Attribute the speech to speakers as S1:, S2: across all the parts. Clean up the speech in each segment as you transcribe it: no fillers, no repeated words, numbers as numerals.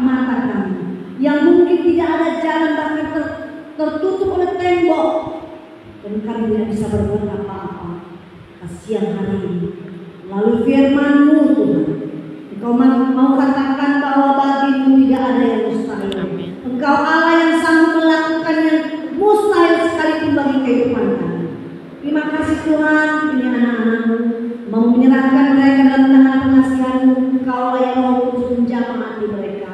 S1: mata kami, yang mungkin tidak ada jalan bahkan tertutup oleh tembok, dan kami tidak bisa berbuat apa-apa. Siang hari ini, lalu firman-Mu Tuhan, Engkau mau katakan bahwa bagimu tidak ada yang mustahil. Engkau Allah yang sanggup melakukan yang mustahil sekalipun bagi kehidupan kami. Terima kasih Tuhan, ini anak-anak-Mu mau menyerahkan mereka dalam tangan pengasihan-Mu. Engkau Allah yang Roh Kudus menjamah hati mereka.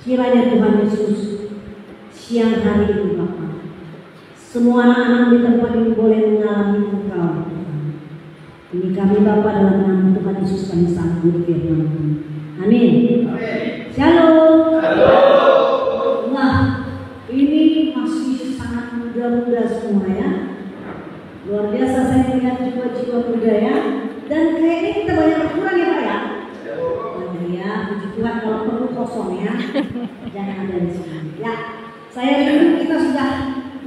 S1: Kiranya Tuhan Yesus, siang hari ini Bapa, semua anak-anak di tempat ini boleh mengalami Engkau. Ini kami Bapa dalam nama Tuhan Yesus kami sambut firman. Amin. Shalom. Nah, ini masih sangat muda-muda semua ya. Luar biasa saya melihat jiwa-jiwa muda ya. Dan kayaknya kita banyak berkurang ya Pak ya. Ya, puji Tuhan kalau perlu kosong ya. Jangan ada di sini. Ya, saya dulu kita sudah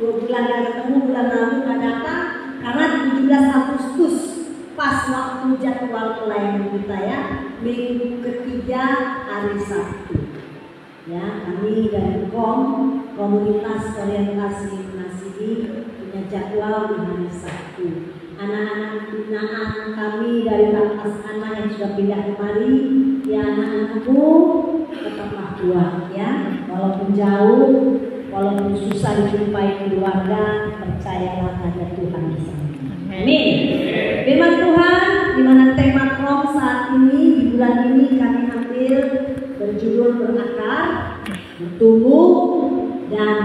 S1: 2 bulan gak ketemu, bulan lalu gak datang karena 17 Agustus pas waktu jadwal pelayanan kita ya, minggu ketiga hari Sabtu. Ya, kami dari komunitas orientasi Mengasihi punya jadwal di hari Sabtu. Anak-anak binaan kami dari atas anak yang sudah pindah kemari, ya anak-anakku tetaplah kuat ya, walaupun jauh, walaupun susah dijumpai keluarga, percayalah ada Tuhan di sana. Amin. Firman Tuhan di mana tema Krom saat ini di bulan ini kami ambil berjudul berakar, bertumbuh dan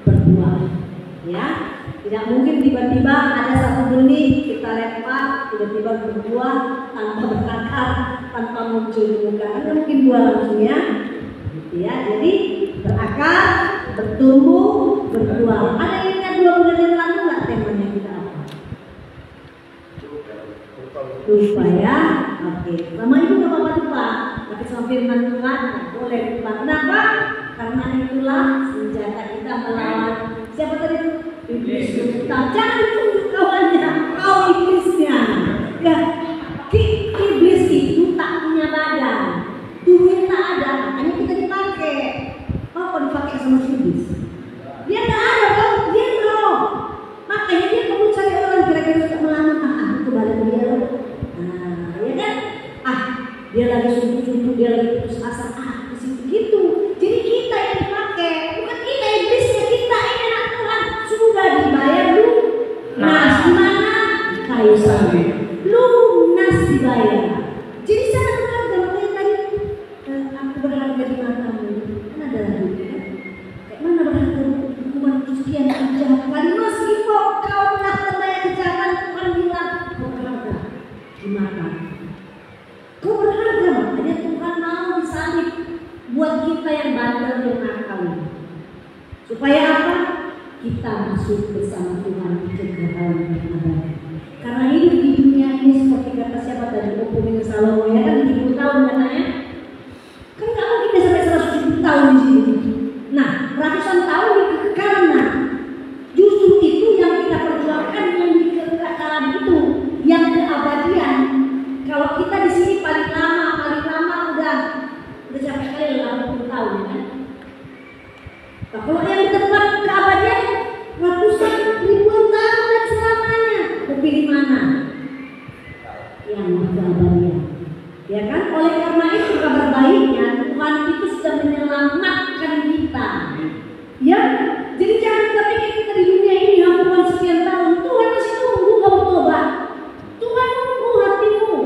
S1: berbuah. Ya, tidak mungkin tiba-tiba ada satu benih kita lempar tiba-tiba berbuah tanpa berakar, tanpa muncul di muka. Ada mungkin buah langsung ya. Gitu ya. Jadi berakar, bertumbuh, berbuah. Ada yang ingat 2 bulan yang lalu nggak temanya kita apa? Lupa ya. Oke. Sama itu nggak apa-apa lupa. Tapi sama firman Tuhan boleh lupa. Kenapa? Karena itulah senjata kita melawan siapa tadi itu? Iblis. Jangan ditunjuk kawannya, kau iblisnya. Ya, iblis itu tak punya badan, tubuhnya tak ada, makanya kita dipakai. Apa dipakai sama iblis? Dia tak ada kan, dia roh. Makanya dia perlu cari orang kira-kira suka melawan. Itu balik dia loh. Ya kan? Dia lagi sungguh-sungguh, dia lagi putus asa. Gitu. Jadi kita yang dipakai, bukan kita iblisnya, kita ini anak Tuhan sudah dibayar lunas. Gimana? Kayu salib. Lunas dibayar. Jadi sangat berharga. Makanya tadi aku berharga di matamu. Kan ada lagu ya. Kayak mana berharga hukuman sekian kejahatan? Meskipun kau telah membayar kejahatan, Tuhan bilang kau berharga di matamu. Kau berharga, makanya Tuhan mau disalib buat kita yang bandel dan nakal. Supaya apa? Kita masuk bersama Tuhan di kekekalan yang abadi. Karena hidup di dunia ini seperti kata siapa tadi, Opung Salomo ya kan 70 tahun katanya. Kan nggak mungkin dia sampai 170 tahun di sini. Nah, ratusan tahun di kekekalan. Nah, justru itu yang kita perjuangkan, yang di kekekalan itu, yang keabadian. Kalau kita di sini paling lama udah capek kali 80 tahun kan. Nah, kalau yang di tempat keabadian ratusan ribuan tahun dan selamanya, pilih mana? Yang keabadian. Ya kan? Oleh karena itu kabar baiknya Tuhan itu sudah menyelamatkan kita. Ya, jadi jangan kita pikir kita di dunia ini hukuman sekian tahun. Tuhan masih tunggu kamu tobat. Tuhan tunggu hatimu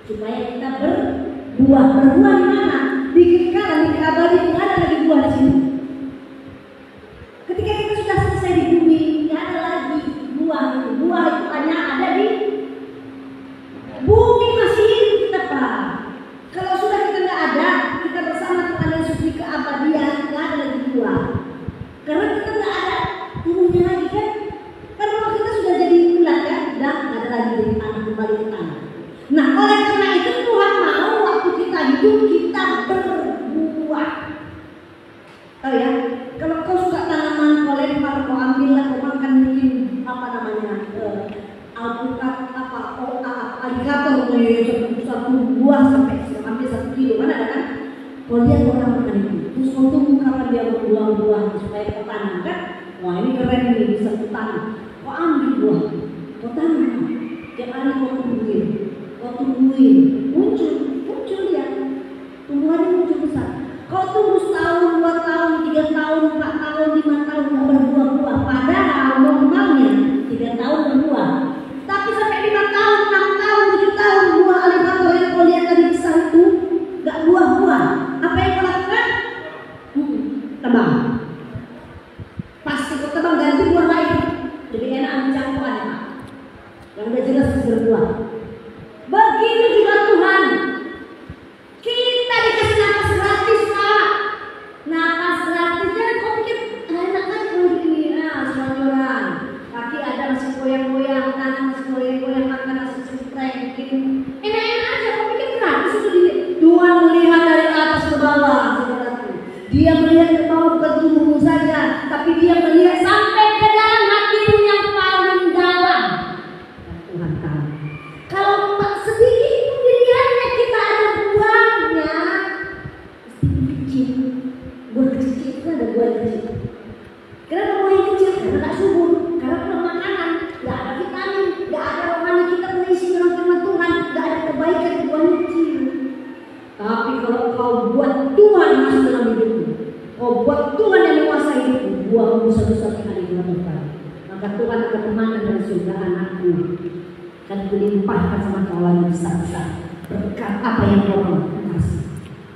S1: supaya kita berbuah. Berbuah di mana? Di kekekalan, di keabadian. Tidak ada lagi buah di sini. Ketika kita sudah selesai di bumi, tidak ada lagi buah. Buah itu hanya ada di bumi, masih hidup kita Pak. Kalau sudah kita tidak ada, kita bersama Tuhan Yesus di keabadian, tidak ada lagi buah. Karena kita tidak ada tubuhnya lagi kan. Karena kalau kita sudah jadi ulat kan, sudah tidak ada lagi jadi tanah, kembali ke tanah. Nah, oleh karena itu Tuhan mau waktu kita hidup kita berbuah. Tahu ya, kalau kau suka tanaman, kau lempar, kau ambillah, kau makan mungkin apa namanya alpukat alligator satu buah sampai ambil 1 kilo kan ada kan? Kalau lihat orang makan itu, terus kau tunggu kapan dia berbuah-buah supaya kau tanam kan? Wah ini keren ini, bisa kau tanam. Kau ambil buah, kau tanam. Tiap hari kau tungguin, muncul dia. Tumbuhannya muncul besar. Kau tunggu setahun, 2 tahun, 3 tahun, 4 tahun, 5 tahun nggak berbuah-buah. Padahal normalnya 3 tahun berbuah. Tapi sampai 5 tahun, 6 tahun, 7 tahun buah aligator yang kau lihat tadi besar itu nggak buah-buah. Apa yang kau lakukan? Tebang. Pasti kau tebang ganti buah lain. Jadi enak ambil campuran ya Pak. Yang udah jelas berbuah. Begitu juga Tuhan. Kita dikasih nafas gratis Pak. Nafas gratis. Jangan kau pikir enak kan kalau gini. Selonjoran. Kaki ada masih goyang-goyang, tangan masih goyang-goyang, makan masih sempurna bikin. Enak-enak aja. Kau pikir gratis itu di Tuhan melihat dari atas ke bawah. Dia melihat ke bawah bukan tubuhmu saja, tapi dia melihat sampai ke dalam hatimu yang paling dalam. Tuhan tahu. Kalau sedikit pilihannya kita ada buahnya, kecil. Buah kecil itu ada buah kecil. Kenapa buah yang kecil? Karena tak subur, karena belum makanan, nggak ada vitamin, nggak ada rohani kita mengisi dalam firman Tuhan, nggak ada kebaikan di buah kecil. Tapi kalau kau buat Tuhan masuk dalam hidupmu, kau buat Tuhan yang menguasai hidupmu, buahmu satu-satu kali dilakukan. Maka Tuhan akan memanggil dari surga anakku dan kulimpahkan sama kau yang besar-besar berkat apa yang kau kasih.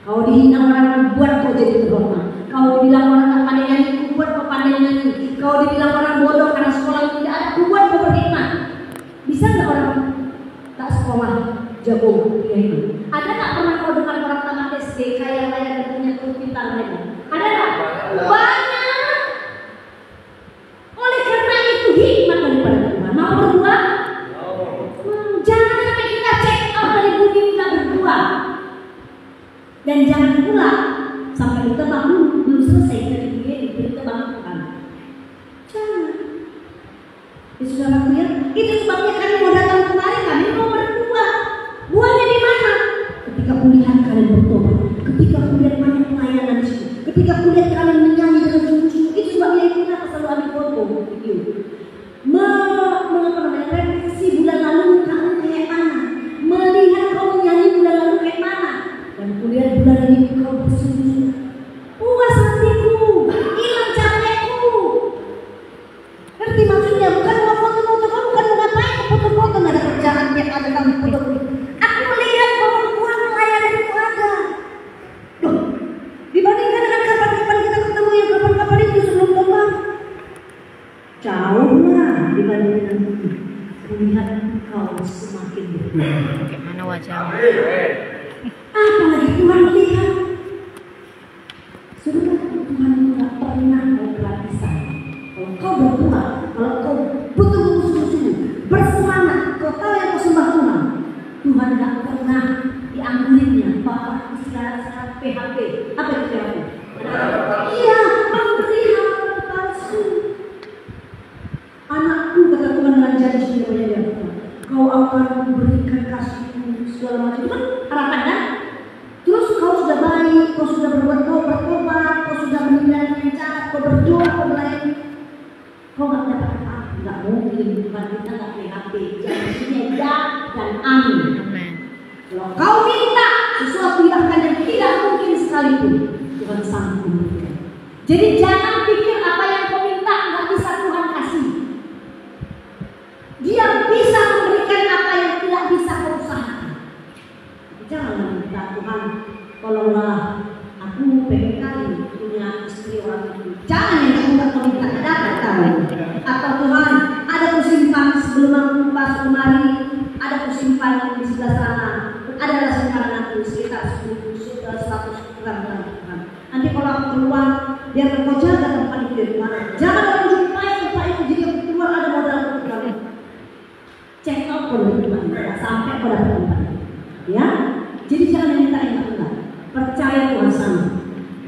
S1: Kau dihina orang buat kau jadi terhormat. Kau bilang orang tak pandai nyanyi, buat kau pandai nyanyi. Kau dibilang orang bodoh karena sekolah tidak ada, buat kau berhikmat. Bisa nggak orang tak sekolah jago ya itu? Ada nggak pernah kau dengar orang tamat SD kaya-kaya dan punya pintar mereka? Ada nggak? Banyak. Oleh karena itu hikmat daripada Tuhan. Mau berbuah? Jangan sampai kita check out dari bumi kita berbuah. Dan jangan pula sampai kita bangun belum selesai dari dunia ini kita bangun Tuhan. Jangan. Ya sudah ya. Itu sebabnya kami mau datang kemari, kami mau berbuah. Buahnya di mana? Ketika kulihat kalian bertobat, ketika kulihat banyak pelayanan di situ, ketika kulihat kalian menyanyi dengan sungguh-sungguh, itu sebabnya itu kenapa selalu ambil foto, video. Refleksi bulan lalu kamu kayak mana? Melihat kau menyanyi bulan lalu kayak mana? Dan kulihat bulan ini kau bersungguh-sungguh. Puas hatiku, hilang capekku. Ngerti maksudnya? Bukan mau foto-foto, kamu bukan mau ngapain foto-foto, nggak ada kerjaan tiap ada kamu foto. Aku melihat bahwa Tuhan pelayanan itu ada. Loh, dibandingkan dengan kapan-kapan kita ketemu yang kapan-kapan itu sebelum lomba, jauh lah dibandingkan itu. Kulihat kau semakin berubah.
S2: Bagaimana wajahmu?
S1: Apalagi Tuhan melihat. Sudah Tuhan tidak pernah mau gratisan. Kalau kau berbuat, kalau kau betul-betul sungguh-sungguh bersemangat, kau tahu yang kau sembah Tuhan, Tuhan tidak pernah diambilnya bahwa istilah PHP. Apa itu PHP? Iya, memberi harapan palsu. Anakku, kata Tuhan dengan janji kepada dia, kau akan memberikan kasihku segala macam. Itu kan harapan kan? Terus kau sudah baik, kau sudah bertobat, kau sudah meninggalkan cara, kau berdoa, kau melayani, kau nggak dapat apa-apa. Nggak mungkin Tuhan kita nggak PHP. Janjinya ya dan amin. Kalau kau minta sesuatu yang tidak mungkin sekalipun, Tuhan sanggup memberikan. Jadi jangan pikir apa yang kau minta nggak bisa Tuhan kasih. Dia bisa memberikan apa yang tidak bisa kau usahakan. Jangan minta Tuhan, tolonglah aku pengen kali punya istri orang itu. Jangan yang kamu kau minta dapat tahu. Atau Tuhan, ada kusimpan sebelum aku masuk kemari, ada kusimpan di sebelah sana. Adalah sekarang aku sekitar 100 gram. Nanti kalau aku keluar, biar kau jaga tempat itu di mana. Jangan aku jumpai tempat itu jadi aku keluar ada modal untuk kamu. Check out dulu sampai pada tempat. Ya, jadi jangan minta yang enggak. Percaya Tuhan sama.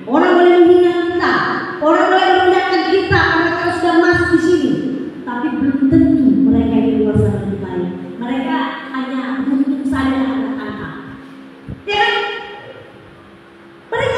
S1: Orang boleh menghina kita, orang boleh merendahkan kita karena kita sudah masuk di sini. Tapi belum tentu mereka di luar sana lebih baik. Mereka hanya untuk saja anak-anak. Ya kan? Mereka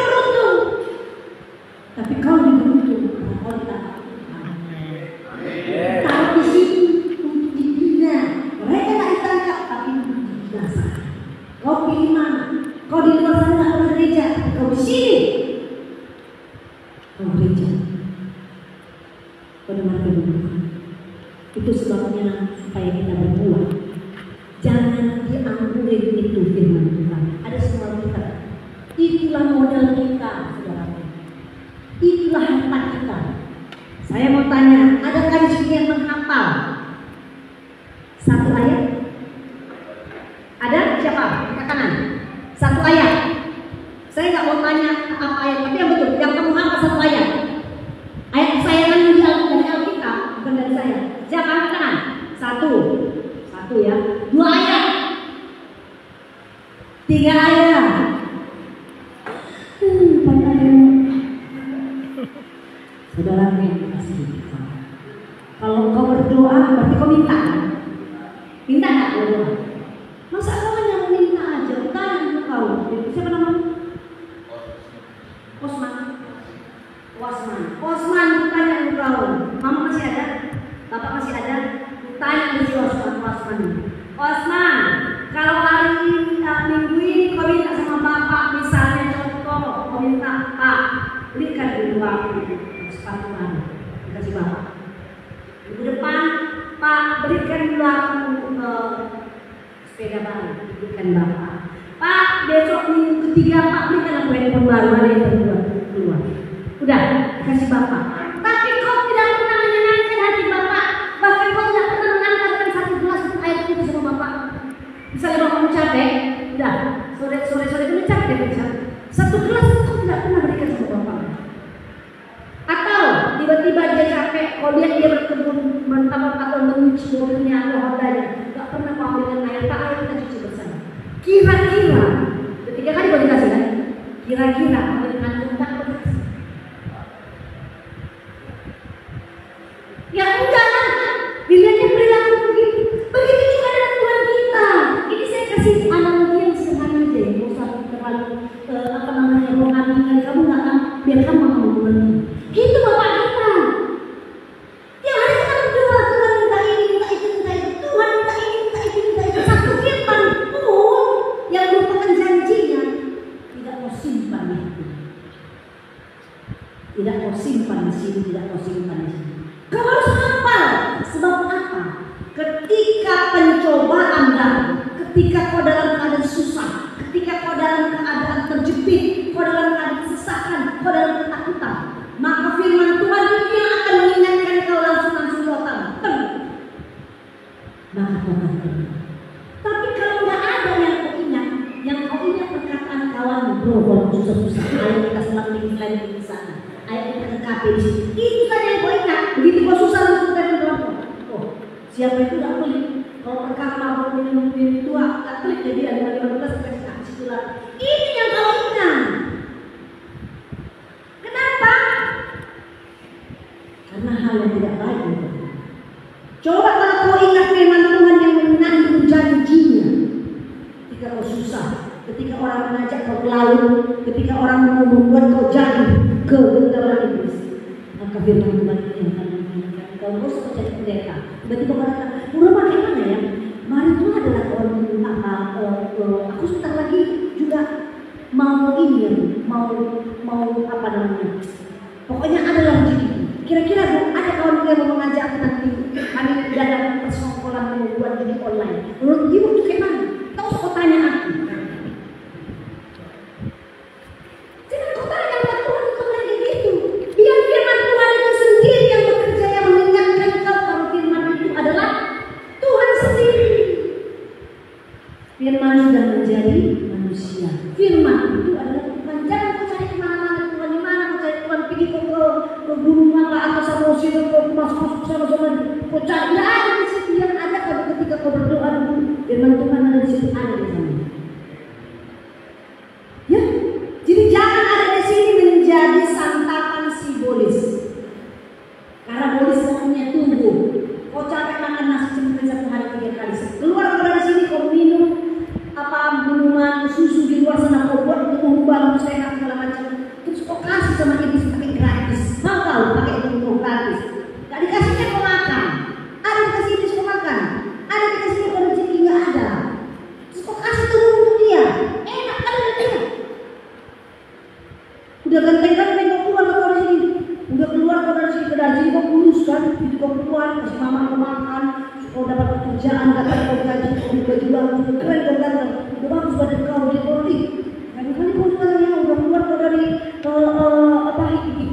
S1: Itu sebabnya supaya kita berbuah. Jangan dianggurin itu firman Tuhan. Ada semua kita. Itulah modal kita, saudara. Itulah harta kita. Saya mau tanya, adakah di sini yang menghafal satu ayat? Ada siapa? Angkat tangan. Satu ayat. Saya nggak mau tanya apa ayat, tapi yang betul, yang kamu hafal satu ayat. Ayat kesayangan dari Alkitab, bukan dari saya. Siapa angkat tangan? Satu ya. Dua ayat. Tiga ayat. Saudara yang kasih. Kalau kau berdoa berarti kau minta. Minta nggak berdoa? Masa kau hanya meminta aja? Tanya kau. Siapa namanya? Osman, tanya kau. Mama masih ada? Bapak masih ada? Tanya si Osman, kalau hari ini minggu ini kau minta sama bapak, misalnya contoh, kau minta Pak, belikan dulu aku sepatu baru, dikasih bapak. Minggu depan, Pak, berikan dulu aku sepeda baru, berikan bapak. Pak, besok minggu ketiga Pak, berikan aku handphone baru, ada yang keluar. Udah, kasih bapak. Tapi kau tidak pernah menyenangkan hati bapak. Bahkan kau tidak pernah mengantarkan satu gelas air putih sama bapak. Misalnya bapak capek, udah sore itu capek dia. Satu gelas kau tidak pernah berikan sama bapak. Atau tiba-tiba dia capek, kau lihat dia berkebun mentabak atau mencuci mobilnya atau hondanya, nggak pernah kau ambilkan air, tak air kita cuci bersama. Kira-kira, ketiga kali kau dikasih kan? Kira-kira kau dengan untak berkasih. Ya enggak lah, dilihatnya perilaku begitu. Begitu juga dengan Tuhan kita. Ini saya kasih analogi yang sederhana aja, ya. Gak usah terlalu rohani kali kamu nggak kan, biar kamu mau mengerti. Gitu bapak kita. Yang hari kita berdoa, Tuhan minta ini, minta itu, Tuhan minta ini, minta itu. Satu firman pun yang merupakan janjinya tidak mau simpan di hati. Tidak mau simpan di sini, tidak mau simpan di sini. Kau harus hafal. Sebab apa? Ketika pencobaan datang, ketika kau dalam keadaan susah, ketika kau dalam keadaan terjepit, kau dalam keadaan kesesakan, kau dalam ketakutan, maka firman Tuhan itu yang akan mengingatkan kau langsung datang. Maka kau akan tenang. Tapi kalau tidak ada yang kau ingat perkataan kawan, bro, kalau susah-susah, ayo kita selalu di sana. Ayo kita ke kafe di sini. Itu saja yang kau ingat. Begitu kau susah langsung kita berdoa. Oh, siapa itu tak pelit? Kalau perkara mau minum tua, tak pelit jadi ada 15 kasih tulang. Ini yang kau ingat. Kenapa? Karena hal yang tidak baik. Coba kalau kau ingat firman Tuhan yang menanggung janjinya. Ketika kau susah, ketika orang mengajak kau ke laut, ketika orang mau membuat kau jatuh ke genggaman iblis, maka firman Tuhan ini yang akan mengingatkan kau harus menjadi pendeta. Tiba-tiba berkata, udah bagaimana ya? Mari itu adalah aku sebentar lagi juga mau ini ya, mau apa namanya? Pokoknya adalah rezeki. Kira-kira ada kawan yang mau mengajak aku nanti kami dalam persekolahan membuat judi online. Menurut ibu itu gimana? Tahu kau tanya aku. Firman sudah menjadi manusia. Firman itu adalah Tuhan. Jangan kau cari kemana-mana Tuhan, di mana kau cari Tuhan, pergi ke gunung apa atau samosir, kau masuk sama-sama, kau cari. Tidak ada di situ. Yang ada kalau ketika kau berdoa dulu, firman Tuhan ada di situ, ada di sana. Ya, jadi jangan ada di sini menjadi santapan simbolis. Karena bolis maunya tunggu. Kau capek makan nasi cuma satu hari 3 kali. Keluar dari sini kau minum minuman susu di luar sana, kau buat untuk mengubah sehat segala macam. Terus kau kasih sama iblis pakai gratis. Mau tahu pakai itu gratis? Gak dikasihnya kau makan. Ada dikasih iblis kau makan. Ada dikasihnya kau rezeki nggak ada. Terus kau kasih turun untuk dia. Enak ada dia. Udah ganteng-ganteng kau keluar dari sini. Udah keluar kau dari sini, dari kau kurus kan, itu kau keluar, kasih mama kau makan, kau dapat pekerjaan, dapat kau gaji, kau baju baru, keren kau ganteng, udah bagus badan kau, dia kori. Kali kau sekarang ya udah keluar kau dari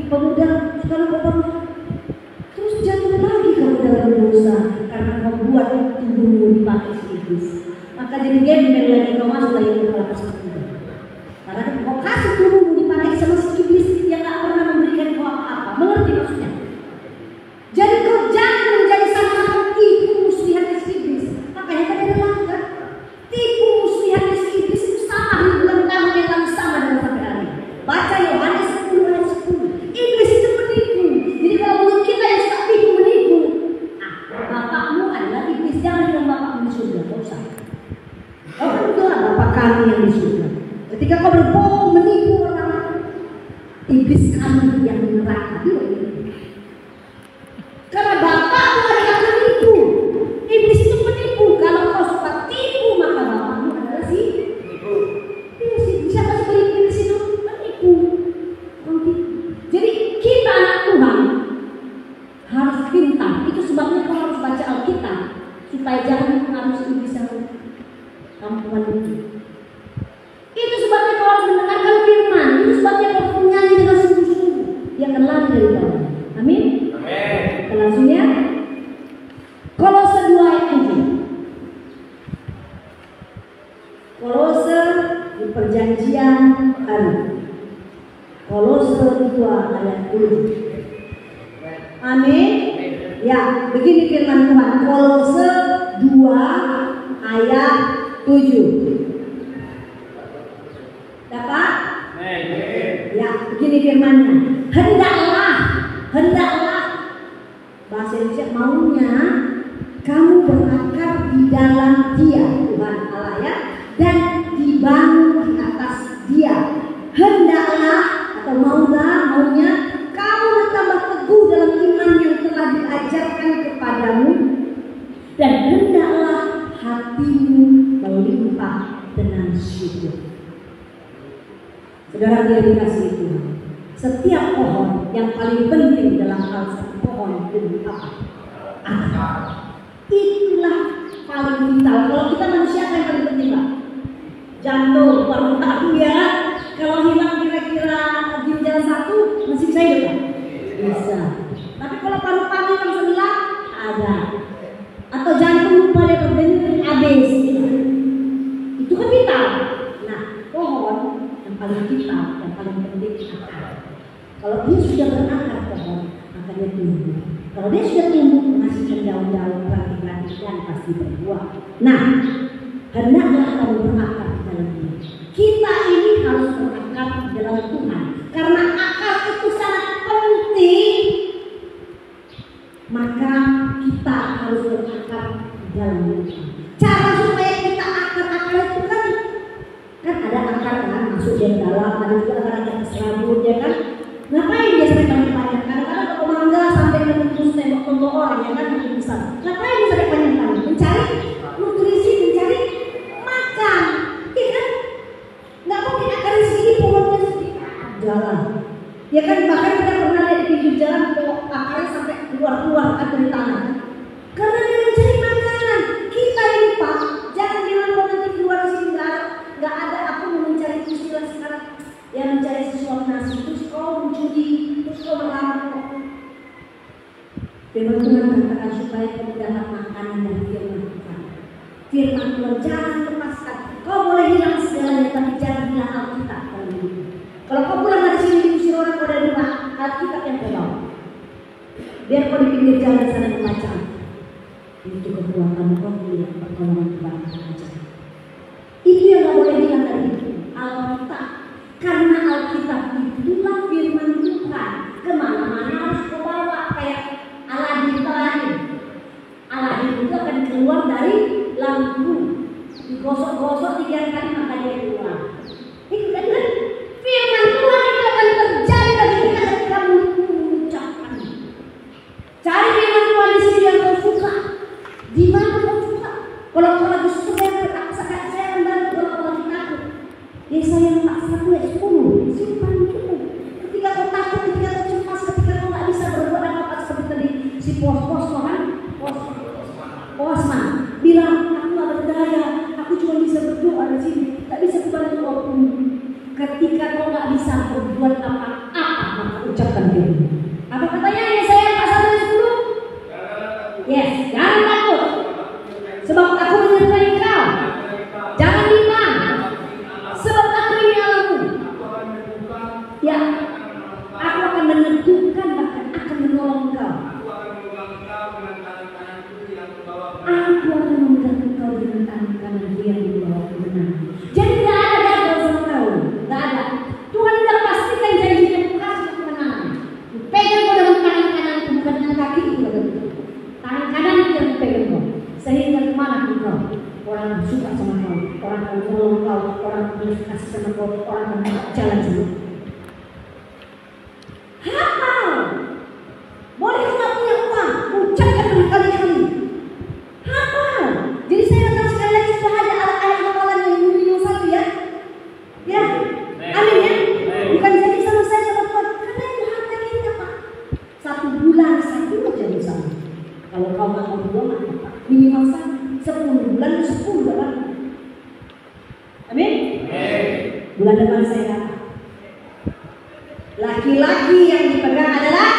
S1: pemuda, sekarang kau baru terus jatuh lagi kau dalam dosa karena kau buat tubuhmu dipakai iblis. Maka jadi gembel lagi kau masuk lagi ke dalam persekutuan. Karena kau kasih tubuhmu dipakai sama si iblis yang tak pernah memberikan kau apa-apa. Mengerti maksudnya? Jadi kau jangan menjadi sama-sama tipu muslihat si iblis. Makanya kan ada langkah tipu muslihat si iblis itu sama ribuan tahun yang lalu sama dengan sampai hari ini. Baca Yohanes 10 ayat 10. Iblis itu menipu. Jadi kalau menurut kita yang suka tipu menipu, bapakmu adalah iblis, jangan bilang bapakmu di surga, kau usah. Kau kan itulah bapak kami yang di surga. Ketika kau berbohong menipu orang, iblis kami yang di neraka. Karena bapakmu adalah penipu. Iblis itu penipu. Kalau kau suka tipu, maka bapakmu adalah si penipu. Siapa sih iblis itu? Penipu. Jadi kita anak Tuhan harus pintar. Itu sebabnya kau harus baca Alkitab supaya jangan mempengaruhi iblis yang kampungan itu. Itu sebabnya kau harus mendengarkan firman. Itu sebabnya kau harus menyanyi dengan sungguh-sungguh. Dia akan lari dari kau. Amin. Kita langsung ya. Kolose 2 ayat 7. Kolose di perjanjian baru. Kolose 2 ayat 7. Amin. Ya, begini firman Tuhan. Kolose 2 ayat 7. Dapat? Ya, begini firmannya. Hendaklah bahasa Indonesia maunya kamu berakar di dalam Dia, Tuhan Allah ya, dan dibangun di atas Dia. Hendaklah atau maunya kamu bertambah teguh dalam iman yang telah diajarkan kepadamu, dan hendaklah hatimu melimpah dengan syukur. Saudara dia dikasih Tuhan. Setiap pohon yang paling penting dalam hal satu pohon itu apa? Akar. Itulah paling vital. Kalau kita manusia apa yang paling penting Pak? Jantung, paru-paru ya. Kalau hilang kira-kira ginjal 1 masih bisa hidup kan? Bisa. Tapi kalau paru-paru yang sebelah ada. Atau jantung lupa dia berdenyut habis. Itu kan vital. Nah, pohon yang paling vital, yang paling penting akar. Kalau dia sudah berakar pohon, maka dia tumbuh. Kalau dia sudah tumbuh, menghasilkan daun-daun, ranting-ranting pasti berbuah. Nah, hendaklah kamu berakar di dalam dia. Kita ini harus berakar di dalam Tuhan, karena akar itu sangat penting. Maka kita harus berakar di dalam Tuhan. Cara supaya kita akar-akar itu kan ada akar kan masuk di dalam, ada juga akar-akar serabut ya kan. Ngapain dia sampai panjang-panjang? Kadang-kadang kalau mangga sampai menembus tembok-tembok orang ya kan makin besar. Ngapain dia sampai panjang-panjang? Mencari nutrisi, mencari makan, ya kan? Nggak mungkin akar segini pohonnya segini jalan. Ya kan bahkan kita pernah lihat di pinggir jalan kok akarnya sampai keluar-keluar dari tanah. Karena dia mencari makanan. Kita ini Pak, jangan bilang kok nanti keluar di sini nggak ada. Aku mau mencari istilah sekarang yang mencari sesuatu nasi terus kau mencuri terus kau merampok. Firman Tuhan mengatakan supaya kau mendapat makanan dari firman Tuhan. Firman Tuhan jangan lepaskan. Kau boleh hilang segalanya tapi jangan hilang Alkitab. Kalau kau pulang dari sini diusir orang kau dari rumah, Alkitab yang kau bawa. Biar kau di pinggir jalan sana membaca. Itu kekuatan kau melihat pertolongan Tuhan aja. Itu yang gak boleh hilang dari itu. Alkitab. Karena Alkitab itulah firman Tuhan. Kemana-mana harus kau bawa. Kayak Aladin tadi. Aladin itu akan keluar dari lampu. Digosok-gosok 3 kali maka dia keluar. Itu kan firman Tuhan itu akan terjadi bagi kita ketika mengucapkan. Cari firman Tuhan di sini yang kau suka. Di mana kau suka? Kalau kau lagi suka Tuhan apa maka ucapkan firman. Apa katanya Yesaya pasal 10? Yes, jangan takut. Sebab aku menyertai kau. Jangan bimbang. Sebab aku ini Allahmu. Ya, aku akan menentukan bahkan akan menolong kau. Aku akan memegang kau dengan tangan kananku yang di bawah kebenaran. Jadi tidak ada gagal sama kau, tidak ada. Tuhan sudah pastikan janjinya kasih kemenangan. Pegang kau dengan tangan kananku bukan dengan kakiku. Tangan kanan yang pegang kau. Sehingga kemana pun kau, orang suka sama kau, orang akan menolong kau, orang akan kasih sama kau, orang akan jalan sama. Hafal. Boleh tidak punya uang, ucapkan berkali-kali. Hafal. Jadi saya datang sekali lagi supaya ada ayat hafalan yang mulia satu ya. Ya, amin ya. Bukan jadi sama saya sama Tuhan, karena itu harta kita Pak. 1 bulan 1 aja bersama. Kalau kau nggak mau 2 maka minimal 10 bulan 10 dapat. Amin. Bulan depan saya kata laki-laki yang dipegang adalah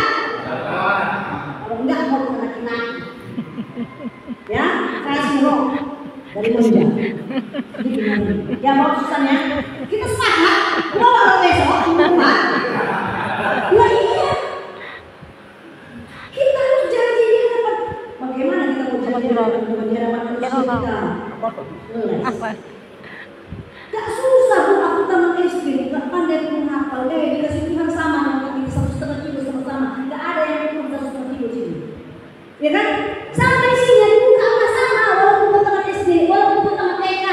S1: kalau enggak mau ke laki-laki ya kasih roh dari Monja. Ya mau susahnya kita sepakat kalau besok rumah ya iya kita harus janji dia dapat. Bagaimana kita mau janji dapat kita gak susah Bu, aku tamat SD, gak pandai menghafal, dikasih Tuhan sama, nanti 1,5 kilo sama-sama, gak ada yang kurang 1,5 kilo sini. Ya kan? Sampai sini bukan sama, walaupun kau tamat SD, walaupun kau tamat TK,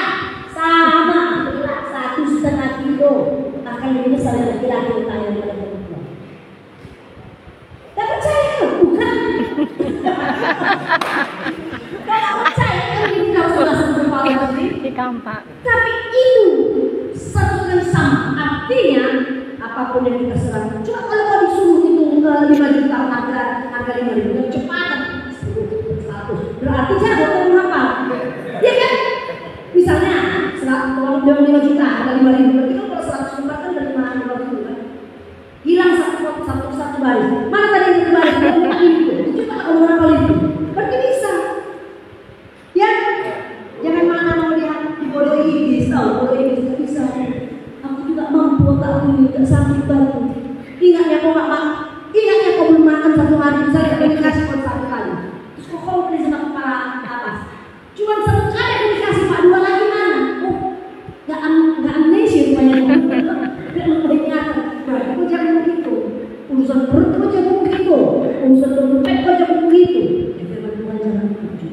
S1: sama, 1,5 kilo akan lebih besar dari laki-laki yang tanya pada perempuan. Gak percaya? Bukan. Gak percaya kan ini gak usah berpahala sendiri. Tapi itu satu yang sama, artinya apapun yang kita serahkan. Cuma kalau kau disuruh itu 5 juta harga 5 ribu yang cepat 100 berarti jago kau menghafal. Ya kan? Misalnya 5 juta harga 5 ribu berarti kan kalau 100 lembar kan dari 5 ribu kan? Hilang satu baris. Mana tadi yang satu baris? Itu cuma kalau menghafal itu. Berarti bisa. Ya? Jangan mana mau lihat bodoh iblis, tahu bodoh iblis nggak bisa. Aku juga mampu, tak aku juga sanggup bantu. Ingatnya kau nggak makan, ingatnya kau belum makan 1 hari, saya akan dikasih kau 1 kali. Terus kau beli sama kepala atas. Cuma 1 kali aku dikasih Pak 2 lagi mana? Oh, nggak amnesia rupanya kau. Nggak ingatan. Berarti kau jangan begitu. Urusan perut kau jangan begitu. Urusan dompet kau jangan begitu. Firman Tuhan jangan begitu.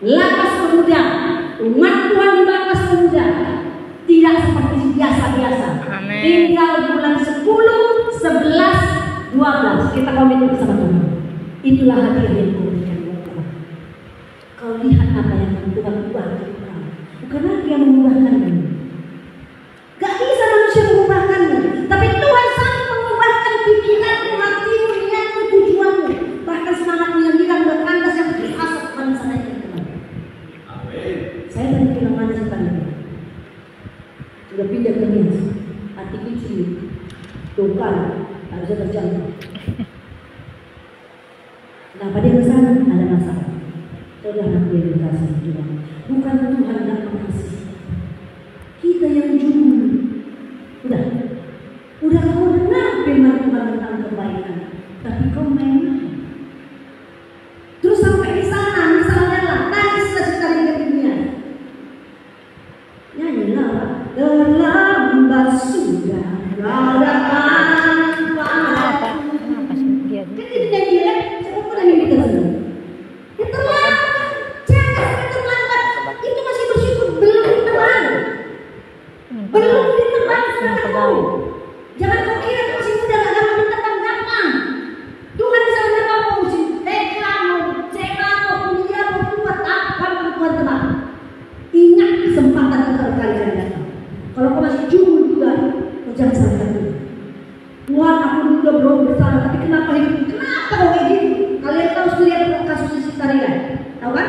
S1: Lapas pemuda, umat Tuhan di lapas pemuda tidak seperti biasa-biasa. Tinggal bulan 10, 11, 12 kita komitmen bersama Tuhan. Itulah hadiah yang Tuhan berikan buat kita. Kau lihat apa yang Tuhan ubah untuk kamu. Bukan lagi yang mengubahkanmu. Gak bisa manusia mengubahkanmu, tapi Tuhan sanggup mengubahkan pikiranmu, hatimu, niatmu, tujuanmu, bahkan semangatmu yang hilang dan kandas yang berasap pada saat itu. Saya tadi bilang mana sekarang sudah pindah ke Nias, hati kecil, tukar, harusnya terjangkau. Kenapa dia ke sana? Ada masalah. Saudara yang dikasih Tuhan, bukan Tuhan yang mengasihi. Kita yang jujur. Udah kau dengar firman Tuhan tentang kebaikan, tapi kau main. Terus sampai di sana, misalnya lah, nangislah sekali ke dunia. Nyanyilah, terlambat sudah datang padaku. Kan ini nyanyilah, siapa pun yang kita sedang. Ya terlambat, jangan sampai terlambat. Itu masih bersyukur, belum ditelan. Belum ditelan sama kau. Jangan kau kira kau masih muda, gak gampang ditelan, gampang. Tuhan bisa menerima kau usia TK, mau CK, mau kuliah, mau kuat, apa Tuhan teman. Ingat kesempatan berkali-kali datang. Kalau kau masih jujur juga, kau jangan salahkan Tuhan. Tuhan, aku udah belum bersalah, tapi kenapa hidup? Kenapa kau kayak gitu? Kalian tahu sendiri apa kasus Siti Taria? Tahu kan?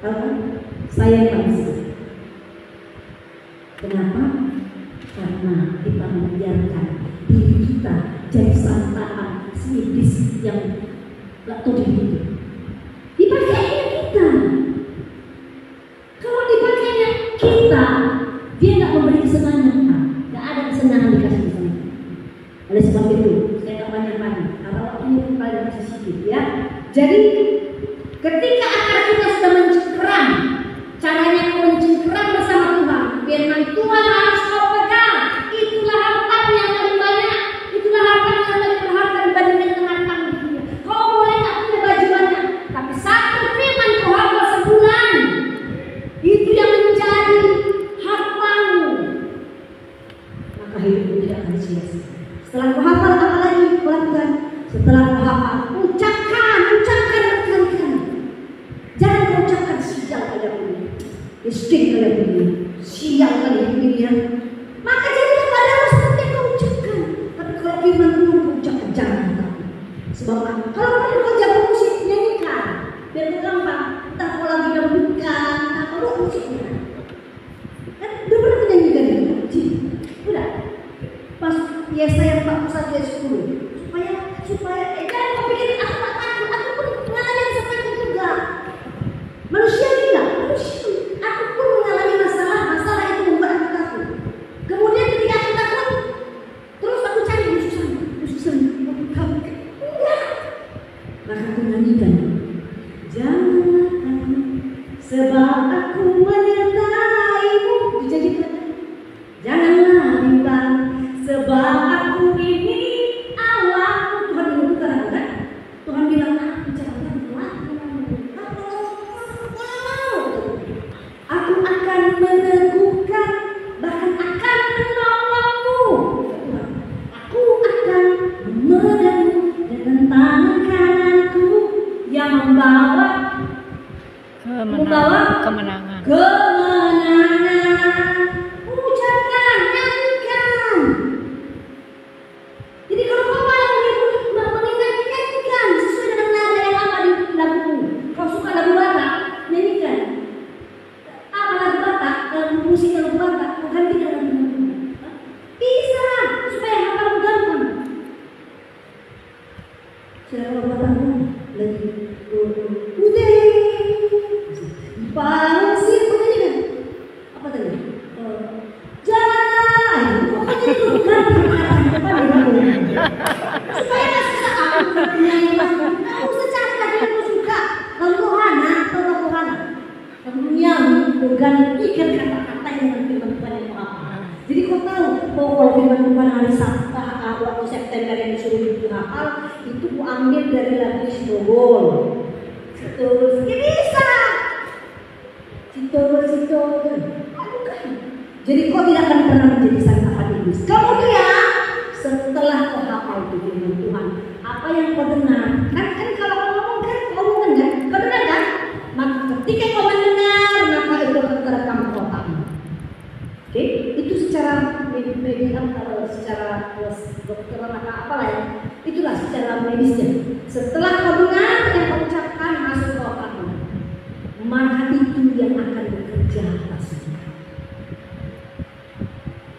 S1: Tahu kan? Saya yang bisa. Kenapa? karena kita membiarkan diri kita jadi santapan si iblis yang gak tahu diri itu. Dipakainya kita. Kalau dipakainya kita, dia gak memberi kesenangan. Gak ada kesenangan dikasih kesenangan. Oleh sebab itu, saya tak banyak-banyak. Karena waktunya paling masih sedikit ya. Jadi ketika akar kita sudah mencengkeram, caranya mencengkeram bersama Tuhan. Firman Tuhan harus kau pegang. Itulah harta yang paling banyak. Itulah harta yang paling berharga dibandingkan dengan harta di dunia. Kau boleh tak punya baju banyak, tapi satu firman Tuhan sebulan itu yang menjadi hartamu. Maka hidupmu tidak akan sia-sia. Setelah kau hafal apa lagi? Lakukan. Setelah kau hafal, ucapkan berkali-kali. Jangan kau ucapkan sial kalian ini, miskin kalian ini, sial kalian ini ya. Maka jadilah padamu seperti yang kau ucapkan. Tapi kalau firman Tuhan kau ucapkan, jangan takut. Sebab kalau kau jago musik, nyanyikan. Biar kau gampang. Entah kau lagi dangdutkan, entah kau musiknya. Kan udah pernah menyanyikan itu? Udah. Pas Yesaya 41 ayat 10. Supaya jangan kau pikir aku tak takut, aku pun mengalami rasa takut juga. Manusia tidak, aku pun mengalami masalah itu membuat aku takut. Kemudian ketika aku takut, terus aku cari musuh aku takut. Enggak. Maka aku nyanyikan, janganlah takut, sebab aku menyertaimu. Dijadikan, janganlah bimbang, sebab aku ini Allahmu. Tuhan menentukan aku kan? Tuhan bilang, aku jangan aku akan meneguhkan, bahkan akan menolongmu. Aku akan memegang dengan tangan kananku yang membawa kemenangan. Ucapkan, nyanyikan. Jadi kalau kau malah mengingat-ingatkan sesuai dengan nada yang apa di lagumu. Kau suka lagu Batak, nyanyikan. Apa lagu Batak? Musik lagu Batak, kau ganti dengan lagu. Bisa, supaya hafal gampang. Saya lagu Batak lagi. Udah. Pasir, kau nyanyikan. Apa tadi? Jangan. Pokoknya itu ganti supaya gak susah aku nyanyi mas. Aku secari lagi yang aku suka. Lagu Rohana atau lagu Rohana yang menggantikan kata-kata yang firman Tuhan yang apa. Jadi kau tahu bahwa firman Tuhan hari Sabtu atau September yang disuruh dihafal itu ku ambil dari lagu Sitogol. Sitogol bisa. Sitogol. Jadi kau tidak akan pernah menjadi santapan iblis. Kemudian setelah kau hafal itu firman Tuhan, apa yang kau dengar? Kan kalau kau ngomong kan, kau dengar kan? Maka ketika kau mendengar, maka itu akan terekam di otakmu. Oke, itu secara secara kedokteran apalah ya, itulah secara medisnya. Setelah kau dengar yang kau ucapkan masuk ke otakmu, maka itu yang akan bekerja atasmu.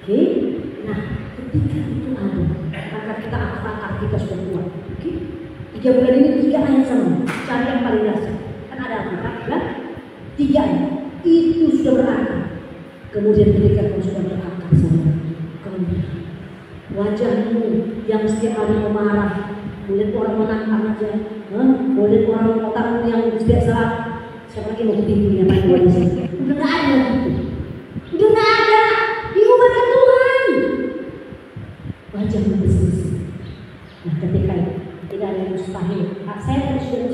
S1: Oke, nah ketika itu ada, maka kita akal kita sudah kuat. Oke, 3 bulan ini 3 ayat sama, cari yang paling dasar. Kan ada Alkitab kan? 3 ayat itu sudah berakar. Kemudian ketika kau sudah berakar sama, kemudian wajahmu yang setiap hari memarah, boleh orang menantang aja, boleh orang otakmu yang tidak salah. Siapa lagi mau ketipu ya Pak? Udah nggak ada gitu, udah nggak ada. Diubahkan Tuhan. Wajahmu bersih. Nah ketika tidak ada yang mustahil. Saya tadi sudah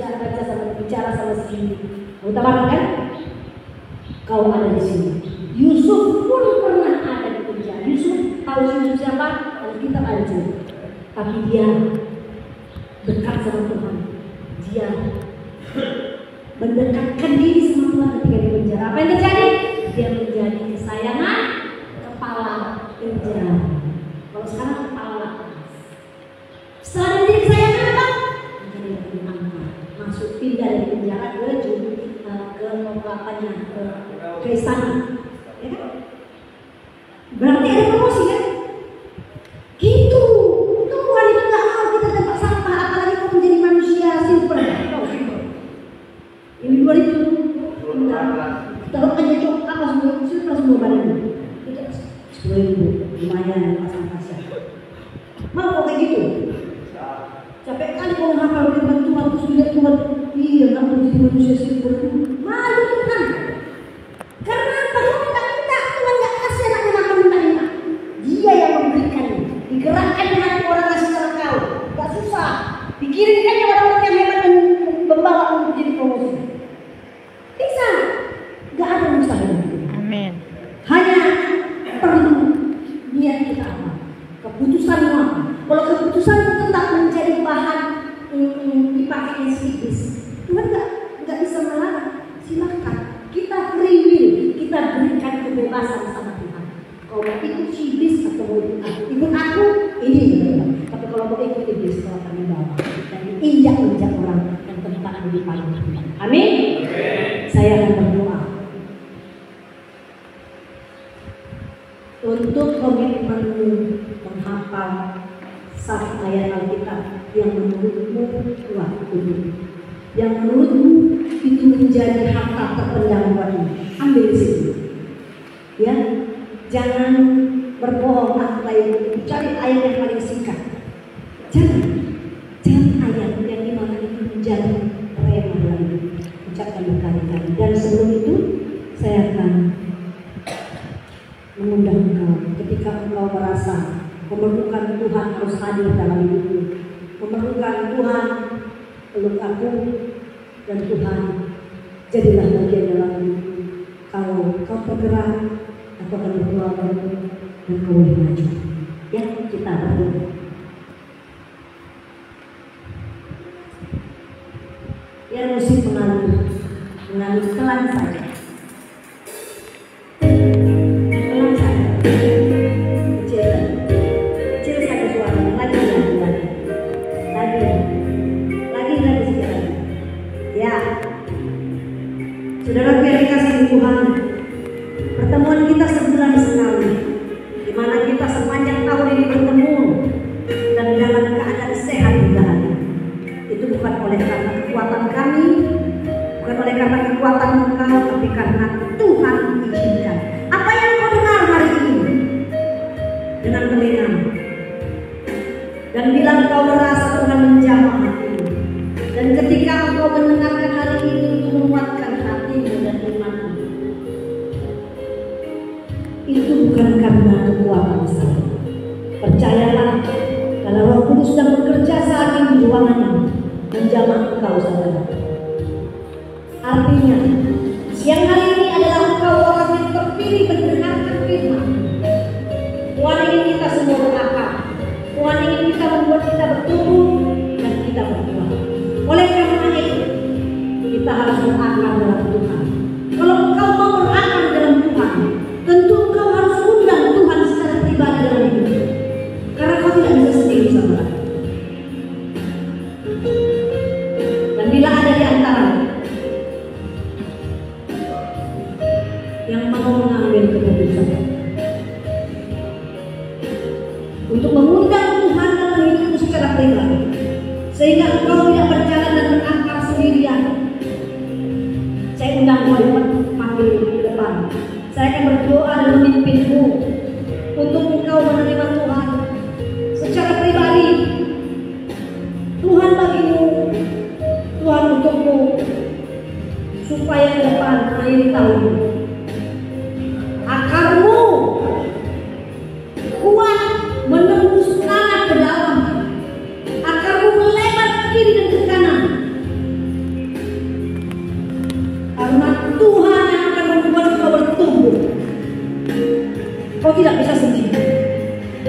S1: bicara sama si utama kan? Kau ada di sini. Yusuf pun pernah ada di penjara. Yusuf tahu Yusuf siapa? Kita aja. Tapi dia dekat sama Tuhan. Dia mendekatkan diri sama Tuhan ketika di penjara. Apa yang terjadi? Dia menjadi kesayangan kepala penjara. Kalau sekarang kepala. Setelah menjadi kesayangan apa? Menjadi lebih angkat. Masuk pindah dari penjara ke ke istana. Ya kan? Berarti ada promosi kan? lumayan pasang pasang. Mau kok kayak gitu? Capek kali kau menghafal firman Tuhan terus lihat Tuhan, iya nggak mau jadi manusia sempurna. Malu Tuhan. Karena apa? Kau minta Tuhan nggak kasih anaknya makan minta. Dia yang memberikan, digerakkan hati orang kasih sama kau. Gak susah. Dikirimkannya orang-orang yang hebat dan membawa untuk jadi promosi. Bisa. Gak ada mustahil.
S2: Amin.
S1: Hanya perlu niat kita apa? Keputusan apa? Kalau keputusan itu tetap menjadi bahan dipakainya sikis, Tuhan nggak bisa melarang. Silakan. Kita free will, kita berikan kebebasan sama Tuhan. Kalau mau ikut iblis atau mau ikut aku, ini benar. Tapi kalau mau ikut iblis, kalau kami bawa dan injak-injak orang yang tempat di payung Tuhan. Amin. Saya akan berdoa untuk komitmenmu menghafal satu ayat Alkitab yang menurutmu kuat itu, yang menurutmu itu menjadi harta terpendam buatmu. Ambil di situ, ya. Jangan berbohong lain. Cari ayat yang paling singkat. Jangan ayat yang dimana itu menjadi rema lagi. Ucapkan berkali-kali. Dan sebelum itu saya akan mengundang engkau ketika engkau merasa memerlukan Tuhan harus hadir dalam hidupmu, memerlukan Tuhan peluk aku dan Tuhan jadilah bagian dalam hidupmu. Kalau kau bergerak, aku akan berdoa baru dan kau boleh maju. Ya, kita berdoa. Ya, musik mengalir pelan saja. Saudara yang dikasihi Tuhan, pertemuan kita sebulan sekali, di mana kita sepanjang tahun ini bertemu dan dalam keadaan sehat juga ada. Itu bukan oleh karena kekuatan kami, bukan oleh karena kekuatan engkau, tapi karena Tuhan izinkan. Apa yang kau dengar hari ini dengan telingamu, dan bila kau merasa Tuhan menjamah hatimu, dan ketika engkau mendengarkan hari ini untuk menguatkan hatimu dan imanmu, itu bukan karena kekuatan saya. Percayalah, kalau Roh Kudus sedang bekerja saat ini di ruangan menjamah engkau, saudara. Artinya, siang hari ini adalah engkau orang yang terpilih mendengarkan firman. Tuhan ingin kita semua berakar. Tuhan ingin kita membuat kita bertumbuh dan kita berbuah. Oleh karena itu, kita harus berakar dalam Tuhan. Kalau engkau mau berakar dalam Tuhan, tentu engkau harus undang Tuhan secara pribadi dalam hidup. Karena kau tidak bisa sendiri, saudara. Dan bila ada di antara yang mau mengambil keputusan untuk mengundang Tuhan dalam hidupmu secara pribadi, sehingga engkau tidak berjalan dan berakar sendirian, saya undang kau panggil di depan. Saya akan berdoa dan memimpinmu untuk engkau menerima Tuhan secara pribadi. Tuhan bagimu, Tuhan untukmu, supaya ke depan akhir tahun akarmu kuat menembus tanah ke dalam, akarmu melebar ke kiri dan ke kanan, karena Tuhan yang akan membuat kau bertumbuh. Kau tidak bisa sendiri.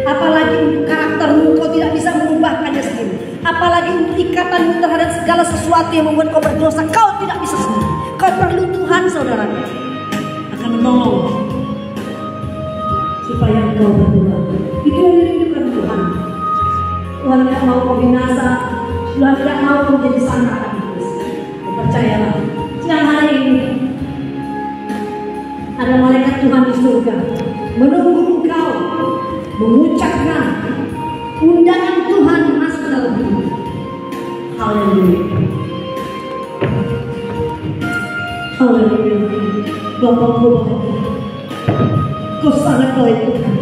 S1: Apalagi untuk karaktermu, kau tidak bisa mengubahkannya sendiri. Apalagi untuk ikatanmu terhadap segala sesuatu yang membuat kau berdosa, kau tidak bisa sendiri. Kau perlu Tuhan, saudara, akan menolong supaya engkau berdoa. Itu yang dirindukan Tuhan. Tuhan tidak mau kau binasa. Tuhan tidak mau kau menjadi sangkaan iblis. Percayalah, siang hari ini ada malaikat Tuhan di surga menunggu engkau mengucapkan undangan Tuhan masuk dalam hidup. Haleluya. Haleluya. Bapa-Bapa, kau sangat baik Tuhan.